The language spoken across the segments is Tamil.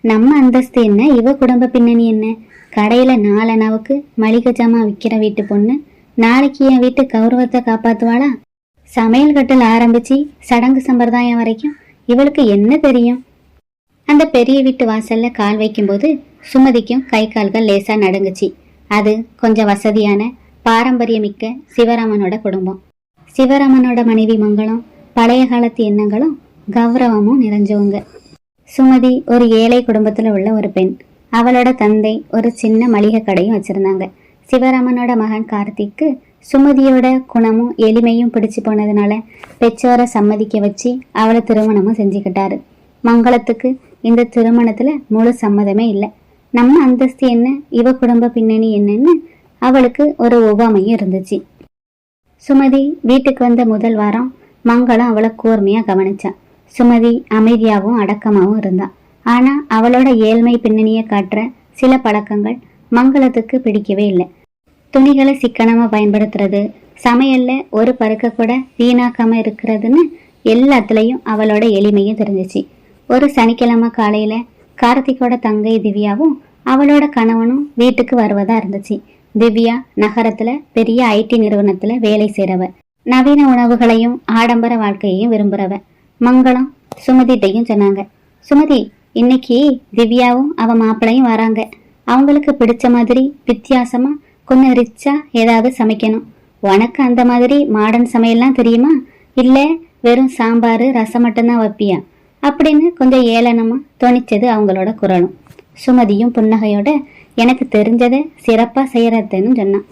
நம்ம அந்தஸ்து என்ன, இவ குடும்ப பின்னணி என்ன? கடையில 4 அணாவுக்கு மளிகை ஜாமான் விற்கிற வீட்டு பொண்ணு நாளைக்கு என் வீட்டு கௌரவத்தை காப்பாத்துவாளா? சமையல் கட்டில் ஆரம்பிச்சு சடங்கு சம்பிரதாயம் வரைக்கும் இவளுக்கு என்ன தெரியும்? அந்த பெரிய வீட்டு வாசல்ல கால் வைக்கும்போது சுமதிக்கும் கை கால்கள் லேசா நடுங்குச்சு. அது கொஞ்சம் வசதியான பாரம்பரியமிக்க சிவராமனோட குடும்பம். சிவராமனோட மனைவி மங்களம் பழைய காலத்து எண்ணங்களும் கௌரவமும் நிறைஞ்சவங்க. சுமதி ஒரு ஏழை குடும்பத்துல உள்ள ஒரு பெண். அவளோட தந்தை ஒரு சின்ன மளிகை கடையும் வச்சிருந்தாங்க. சிவராமனோட மகன் கார்த்திக்கு சுமதியோட குணமும் எளிமையும் பிடிச்சு போனதுனால பெற்றோரை சம்மதிக்க வச்சு அவளை திருமணமும் செஞ்சுக்கிட்டாரு. மங்களத்துக்கு இந்த திருமணத்துல முழு சம்மதமே இல்லை. நம்ம அந்தஸ்து என்ன, இவ குடும்ப பின்னணி என்னன்னு அவளுக்கு ஒரு ஒவ்வாமையும் இருந்துச்சு. சுமதி வீட்டுக்கு வந்த முதல் வாரம் மங்களம் அவளை கூர்மையா கவனிச்சான். சுமதி அமைதியாகவும் அடக்கமாகவும் இருந்தா. ஆனா அவளோட ஏழ்மை பின்னணியை காட்டுற சில பழக்கங்கள் மங்களத்துக்கு பிடிக்கவே இல்லை. துணிகளை சிக்கனமா பயன்படுத்துறது, சமையல்ல ஒரு பருக்க கூட வீணாக்காம இருக்கிறதுன்னு எல்லாத்துலயும் அவளோட எளிமையும் தெரிஞ்சிச்சு. ஒரு சனிக்கிழமை காலையில கார்த்திகோட தங்கை திவ்யாவும் அவளோட கணவனும் வீட்டுக்கு வருவதா இருந்துச்சு. திவ்யா நகரத்துல பெரிய ஐடி நிறுவனத்துல வேலை செய்றவ. நவீன உணவுகளையும் ஆடம்பர வாழ்க்கையையும் விரும்புறவ. மங்களம் சுமதிட்டையும் சொன்னாங்க, சுமதி, இன்னைக்கு திவ்யாவும் அவ மாப்பிளையும் வராங்க. அவங்களுக்கு பிடிச்ச மாதிரி வித்தியாசமா கொஞ்சம் ரிச்சா ஏதாவது சமைக்கணும். உனக்கு அந்த மாதிரி மாடர்ன் சமையல்லாம் தெரியுமா, இல்ல வெறும் சாம்பார் ரசம் மட்டும்தான் வைப்பியா அப்படின்னு கொஞ்சம் ஏளனமா தோணிச்சது அவங்களோட குரலும். சுமதியும் புன்னகையோட எனக்கு தெரிஞ்சதை சிறப்பா செய்யறதுன்னு சொன்னான்.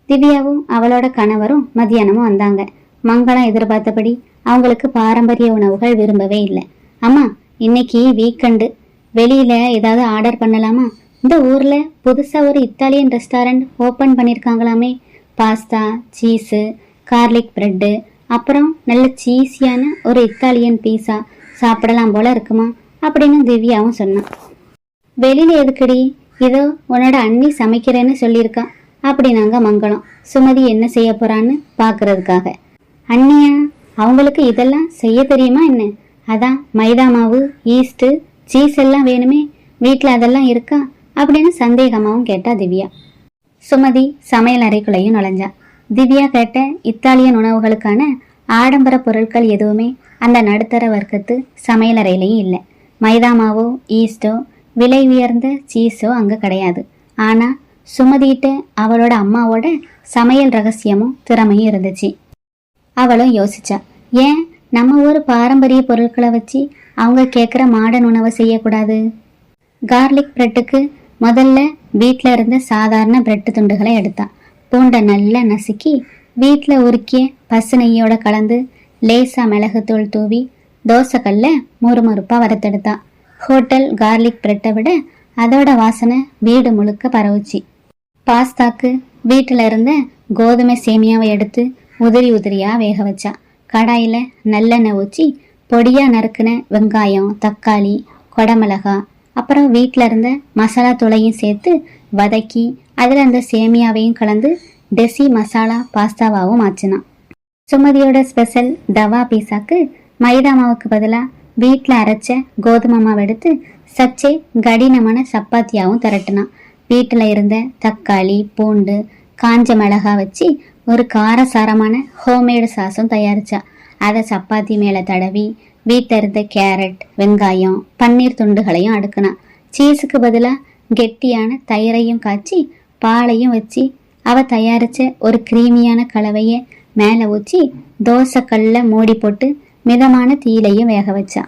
திவ்யாவும் அவளோட கணவரும் மத்தியானமும் வந்தாங்க. மங்களம் எதிர்பார்த்தபடி அவங்களுக்கு பாரம்பரிய உணவுகள் விரும்பவே இல்லை. அம்மா, இன்னைக்கு வீக்கெண்டு, வெளியில ஏதாவது ஆர்டர் பண்ணலாமா? இந்த ஊர்ல புதுசா ஒரு இத்தாலியன் ரெஸ்டாரண்ட் ஓபன் பண்ணிருக்காங்களாமே. பாஸ்தா, சீஸு, கார்லிக் பிரெட்டு, அப்புறம் நல்ல சீஸியான ஒரு இத்தாலியன் பீஸா சாப்பிடலாம் போல இருக்குமா அப்படின்னு திவ்யாவும் சொன்னான். வெளியில எதுக்குடி, இதோ உன்னோட அண்ணி சமைக்கிறேன்னு சொல்லியிருக்கா அப்படின்னாங்க மங்களம். சுமதி என்ன செய்ய போறான்னு பாக்குறதுக்காக. அண்ணியா, அவங்களுக்கு இதெல்லாம் செய்ய தெரியுமா என்ன? அதான் மைதா மாவு, ஈஸ்ட், சீஸ் எல்லாம் வேணுமே, வீட்டுல அதெல்லாம் இருக்கா அப்படின்னு சந்தேகமாவும் கேட்டா திவ்யா. சுமதி சமையல் அறைக்குள்ளையும் நுழைஞ்சா. திவ்யா கேட்ட இத்தாலியன் உணவுகளுக்கான ஆடம்பர பொருட்கள் எதுவுமே அந்த நடுத்தர வர்க்கத்து சமையல் அறையிலையும் இல்லை. மைதா மாவோ ஈஸ்டோ விலை உயர்ந்த சீஸோ அங்க கிடையாது. ஆனா சுமதிட்ட அவளோட அம்மாவோட சமையல் ரகசியமும் திறமையும் இருந்துச்சு. அவளும் யோசிச்சா, ஏன் நம்ம ஊர் பாரம்பரிய பொருட்களை வச்சு அவங்க கேட்குற மாடர்ன் உணவை செய்யக்கூடாது? கார்லிக் பிரெட்டுக்கு முதல்ல வீட்டில் இருந்த சாதாரண பிரெட்டு துண்டுகளை எடுத்தா. பூண்டை நல்லா நசுக்கி வீட்டில் உருக்கிய பசு நெய்யோட கலந்து லேசா மிளகுத்தூள் தூவி தோசைக்கல்ல முறுமுறுப்பாக வறுத்தெடுத்தா. ஹோட்டல் கார்லிக் பிரெட்டை விட அதோட வாசனை வீடு முழுக்க பரவுச்சு. பாஸ்தாக்கு வீட்டில் இருந்த கோதுமை சேமியாவை எடுத்து உதிரி உதிரியா வேக வச்சா. கடாயில நல்லெண்ணெய் ஊற்றி பொடியா நறுக்குன வெங்காயம், தக்காளி, கொடமிளகா, அப்புறம் வீட்டில் இருந்த மசாலா தூளையும் சேர்த்து வதக்கி அதில் அந்த சேமியாவையும் கலந்து டெசி மசாலா பாஸ்தாவாகவும் ஆச்சுனான். சுமதியோட ஸ்பெஷல் தவா பீஸாக்கு மைதா மாவுக்கு பதிலாக வீட்டில் அரைச்ச கோதுமை மாவு எடுத்து சச்சே கடினமான சப்பாத்தியாகவும் திரட்டினான். வீட்டில் இருந்த தக்காளி, பூண்டு, காஞ்ச மிளகா வச்சு ஒரு காரசாரமான ஹோம்மேடு சாஸும் தயாரிச்சா. அதை சப்பாத்தி மேலே தடவி வீட்டில் இருந்த கேரட், வெங்காயம், பன்னீர் துண்டுகளையும் அடுக்கினா. சீஸுக்கு பதிலாக கெட்டியான தயிரையும் காய்ச்சி பாலையும் வச்சு அவ தயாரிச்ச ஒரு கிரீமியான கலவையை மேலே ஊற்றி தோசைக்கல்ல மூடி போட்டு மிதமான தீயிலையும் வேக வச்சா.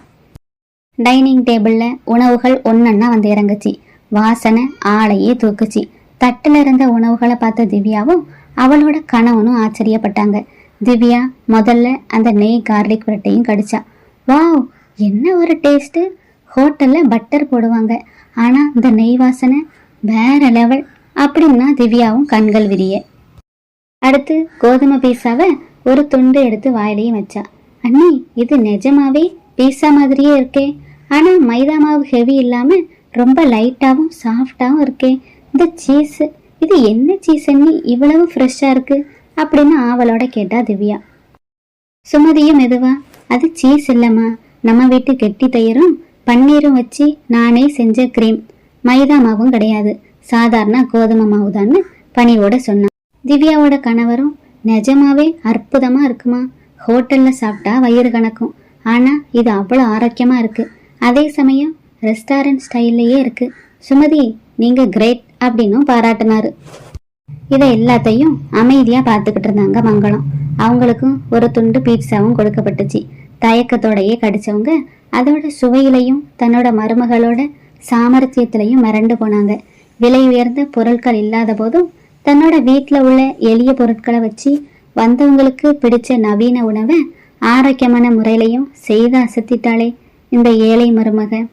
டைனிங் டேபிளில் உணவுகள் ஒன்னொன்னா வந்து இறங்குச்சு. வாசனை ஆளையே தூக்குச்சு. தட்டில் இருந்த உணவுகளை பார்த்த திவ்யாவும் அவளோட கணவனும் ஆச்சரியப்பட்டாங்க. திவ்யா முதல்ல அந்த நெய் கார்லிக் பிரெட்டையும் கடிச்சா. வாவ், என்ன ஒரு டேஸ்ட்டு! ஹோட்டலில் பட்டர் போடுவாங்க, ஆனால் இந்த நெய் வாசனை வேற லெவல் அப்படின்னா திவ்யாவும் கண்கள் விரிய. அடுத்து கோதுமை பீஸாவை ஒரு துண்டு எடுத்து வாயிலையும் வச்சா. அண்ணி, இது நிஜமாவே பீஸா மாதிரியே இருக்கே, ஆனால் மைதா மாவு ஹெவி இல்லாமல் ரொம்ப லைட்டாகவும் சாஃப்டாகவும் இருக்கே. இந்த சீஸு, இது என்ன சீஸ் அண்ணி இவ்வளவு ஃப்ரெஷ்ஷாக இருக்கு அப்படின்னு ஆவலோட கேட்டா திவ்யா. சுமதியும் மெதுவா, அது சீஸ் இல்லைம்மா, நம்ம வீட்டு கெட்டி தயிரும் பன்னீரும் வச்சு நானே செஞ்ச கிரீம், மைதா மாவும் கிடையாது, சாதாரண கோதுமை மாவு தான்னு பணிவோட சொன்னான். திவ்யாவோட கணவரும் நிஜமாவே அற்புதமா இருக்குமா, ஹோட்டல்ல சாப்பிட்டா வயிறு கணக்கும், ஆனா இது அவ்வளோ ஆரோக்கியமா இருக்கு, அதே சமயம் ரெஸ்டாரண்ட் ஸ்டைல்லையே இருக்கு, சுமதி நீங்க கிரேட் அப்படின்னும் பாராட்டினாரு. இதை எல்லாத்தையும் அமைதியா பார்த்துக்கிட்டு இருந்தாங்க மங்களம். அவங்களுக்கும் ஒரு துண்டு பீட்சாவும் கொடுக்கப்பட்டுச்சு. தயக்கத்தோடையே கடிச்சவங்க அதோட சுவையிலையும் தன்னோட மருமகளோட சாமர்த்தியத்திலையும் மிரண்டு போனாங்க. விலை உயர்ந்த பொருட்கள் இல்லாத போதும் தன்னோட வீட்டில் உள்ள எளிய பொருட்களை வச்சு வந்தவங்களுக்கு பிடிச்ச நவீன உணவை ஆரோக்கியமான முறையிலையும் செய்து அசத்திட்டாளே இந்த ஏழை மருமக.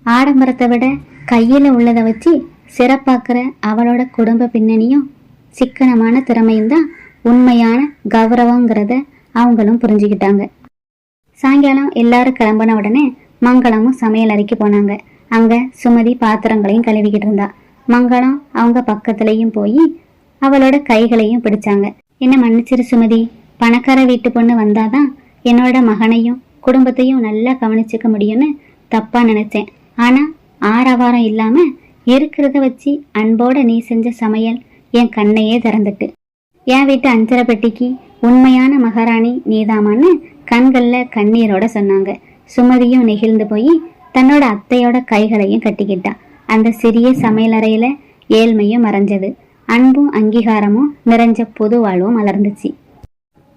ஆடம்பரத்தை விட கையில் உள்ளதை வச்சு சிறப்பாக்குற அவளோட குடும்ப பின்னணியும் சிக்கனமான திறமையும் தான் உண்மையான கௌரவங்கிறத அவங்களும் புரிஞ்சுக்கிட்டாங்க. சாயங்காலம் எல்லாரும் கிளம்பின உடனே மங்களமும் சமையல் அறைக்கு போனாங்க. அங்க சுமதி பாத்திரங்களையும் கழுவிக்கிட்டு இருந்தா. மங்களம் அவங்க பக்கத்துலயும் போய் அவளோட கைகளையும் பிடிச்சாங்க. என்ன மன்னிச்சிரு சுமதி, பணக்கார வீட்டு பொண்ணு வந்தாதான் என்னோட மகனையும் குடும்பத்தையும் நல்லா கவனிச்சுக்க முடியும்னு தப்பா நினைச்சேன். ஆனா ஆரவாரம் இல்லாம இருக்கிறத வச்சு அன்போட நீ செஞ்ச சமையல் என் கண்ணையே திறந்துட்டு, என் வீட்டு அஞ்சரை பெட்டிக்கு உண்மையான மகாராணி நீதாமான்னு கண்கள்ல கண்ணீரோட சொன்னாங்க. சுமதியும் நெகிழ்ந்து போய் தன்னோட அத்தையோட கைகளையும் கட்டிக்கிட்டா. அந்த சிறிய சமையலறையில ஏழ்மையும் மறைஞ்சது, அன்பும் அங்கீகாரமும் நிறைஞ்ச பொது வாழ்வும் மலர்ந்துச்சு.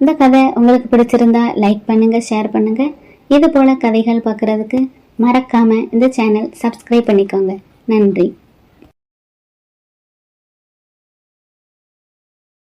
இந்த கதை உங்களுக்கு பிடிச்சிருந்தா லைக் பண்ணுங்க, ஷேர் பண்ணுங்க. இது போல கதைகள் பார்க்கறதுக்கு மறக்காம இந்த சேனல் சப்ஸ்கிரைப் பண்ணிக்கோங்க. நன்றி.